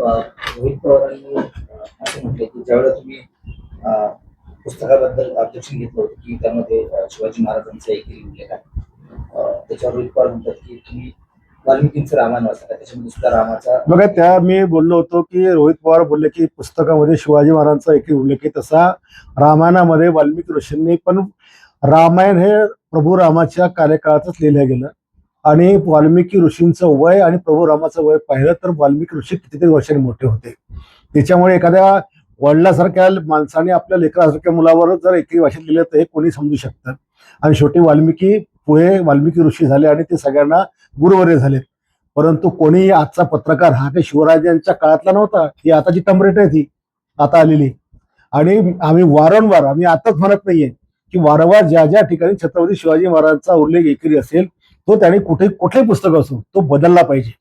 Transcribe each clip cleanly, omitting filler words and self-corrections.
रोहित पवारांनी असं म्हटलंय की ज्यावेळेला तुम्ही पुस्तकाबद्दल ऑब्जेक्शन घेतलं होतं की त्यामध्ये शिवाजी महाराजांचा एकही उल्लेख आहे, त्याच्यावर रोहित पवार म्हणतात की तुम्ही वाल्मिकींचं रामायण वाचता का, त्याच्यामध्ये सुद्धा रामाचा बघा, त्या मी बोललो होतो की रोहित पवार बोलले की पुस्तकामध्ये शिवाजी महाराजांचा एकही उल्लेख आहे. तसा रामायणामध्ये वाल्मिकी ऋषींनी पण रामायण हे प्रभू रामाच्या कार्यकाळातच लिहिलं गेलं. आणि वाल्मिकी ऋषींचं वय आणि प्रभू रामाचं वय पाहिलं तर वाल्मिकी ऋषी कितीतरी वर्षांनी मोठे होते. त्याच्यामुळे एखाद्या वडिलासारख्या माणसाने आपल्या लेकरासारख्या मुलावर जर एकही भाषेत लिहिलं तर हे कोणी समजू शकतं. आणि शेवटी वाल्मिकी पुढे वाल्मिकी ऋषी झाले आणि ते सगळ्यांना गुरुवर्य झाले. परंतु कोणी आजचा पत्रकार हा काही शिवराजांच्या काळातला नव्हता. ही आताची टमरेट आहे, ती आता आलेली. आणि आम्ही वारंवार, आम्ही आताच म्हणत नाहीये की वारंवार ज्या ज्या ठिकाणी छत्रपती शिवाजी महाराजांचा उल्लेख एकरी असेल तो त्याने कुठेही पुस्तक असो तो बदलला पाहिजे,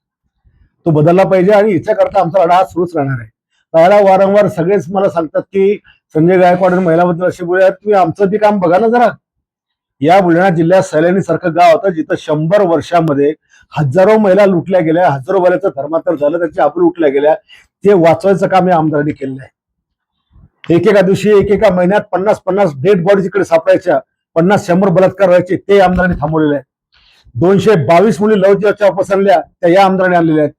तो बदलला पाहिजे. आणि याच्याकरता आमचा लढा सुरूच राहणार आहे. त्याला वारंवार सगळेच मला सांगतात की संजय गायकवाड महिलाबद्दल असे बोलूया, तुम्ही आमचं बी काम बघा ना जरा. या बुलढाणा जिल्ह्यात सैलानी सारखं गाव होतं जिथं 100 वर्षामध्ये हजारो महिला लुटल्या गेल्या, हजारो महिलांचं धर्मांतर झालं, त्यांच्या आबरू उठल्या गेल्या. ते वाचवायचं काम या आमदारांनी केलेलं आहे. एकेका दिवशी एकेका महिन्यात 50-50 डेड बॉडी जिकडे सापडायच्या, 50-100 बलात्कार व्हायचे, ते आमदारांनी थांबवलेले आहे. 222 मुली लवचिकच्या पसरल्या, त्या या आमदारांनी आणलेल्या आहेत.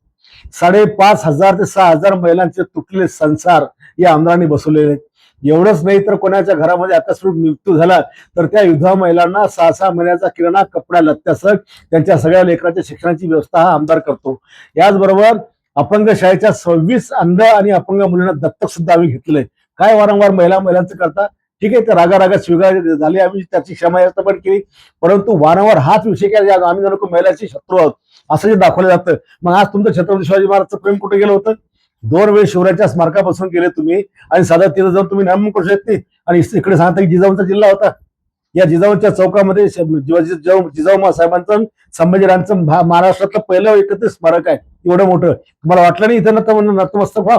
5,500 ते 6,000 महिलांचे तुटलेले संसार या आमदारांनी बसवलेले आहेत. एवढंच नाही तर कोणाच्या घरामध्ये आकस्मिक मृत्यू झाला तर त्या विधवा महिलांना 6-6 महिन्याचा किराणा, कपड्या, लत्त्यासह त्यांच्या सगळ्या लेकरांच्या शिक्षणाची व्यवस्था हा आमदार करतो. याचबरोबर अपंग शाळेच्या 26 अंध आणि अपंग मुलींना दत्तक सुद्धा आम्ही घेतलंय. काय वारंवार महिलांचं करता? ठीक आहे, ते रागारागात स्वीकार झाले, आम्ही त्याची क्षमा याचना पण केली. परंतु वारंवार हाच विषय काय, आम्ही जण महिलांचे शत्रू आहोत असं जे दाखवलं जातं. मग आज तुमचं छत्रपती शिवाजी महाराजचं प्रेम कुठे गेलं होतं? 2 वेळ शिवरायांच्या स्मारकापासून गेले तुम्ही आणि साधा तिथं जाऊन तुम्ही नाम करू शकते. आणि इकडे सांगता की जिजाऊंचा जिल्हा होता. या जिजाऊंच्या चौकामध्ये जिजाऊ साहेबांचं, संभाजीराजांचं महाराष्ट्रातलं पहिलं एकत्रित स्मारक आहे. एवढं मोठं तुम्हाला वाटलं नाही इथं नतमस्तक व्हा?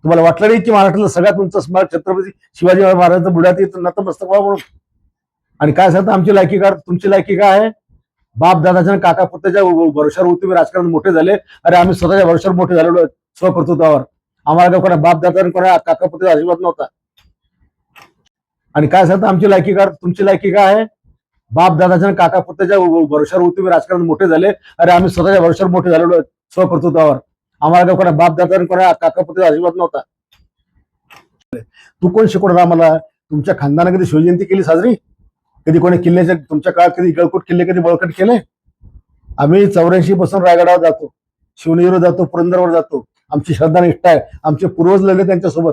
तुम्हाला वाटलं नाही की महाराष्ट्रातलं सगळ्यात उंच स्मारक छत्रपती शिवाजी महाराजांचं बुलढाण्यात इथं नतमस्तक व्हा म्हणून? आणि काय सांगता आमची लायकी का, तुमची लायकी काय आहे? बाप दादाच्या काका पुत्याच्या भरोशावर तुम्ही राजकारण मोठे झाले. अरे आम्ही स्वतःच्या भरोशावर मोठे झालेलो स्वकर्तृत्वावर. आम्हाला का कोणा बाप दादा कोणा काका पुत्याचा आशीर्वाद नव्हता. आणि काय सांगता आमची लायकी का, तुमची लायकी काय आहे? बाप दादाच्या काका पुत्याच्या भरोशावर तुम्ही राजकारण मोठे झाले. अरे आम्ही स्वतःच्या भरोशावर मोठे झालेलो स्वकर्तृत्वावर. आम्हाला का कोणा बाप दादा कोणा काका पुत्याचा आशीर्वाद नव्हता. तू कोण शिकवणार आम्हाला? तुमच्या खानदाना कधी शिवजयंती केली साजरी? कधी कोणी किल्ल्याच्या तुमच्या काळात कधी गळकोट किल्ले कधी बळकट केले? आम्ही 84 पासून रायगडावर जातो, शिवनेरीवर जातो, पुरंदरवर जातो. आमची श्रद्धा निष्ठा आहे. आमचे पूर्वज लढले त्यांच्यासोबत.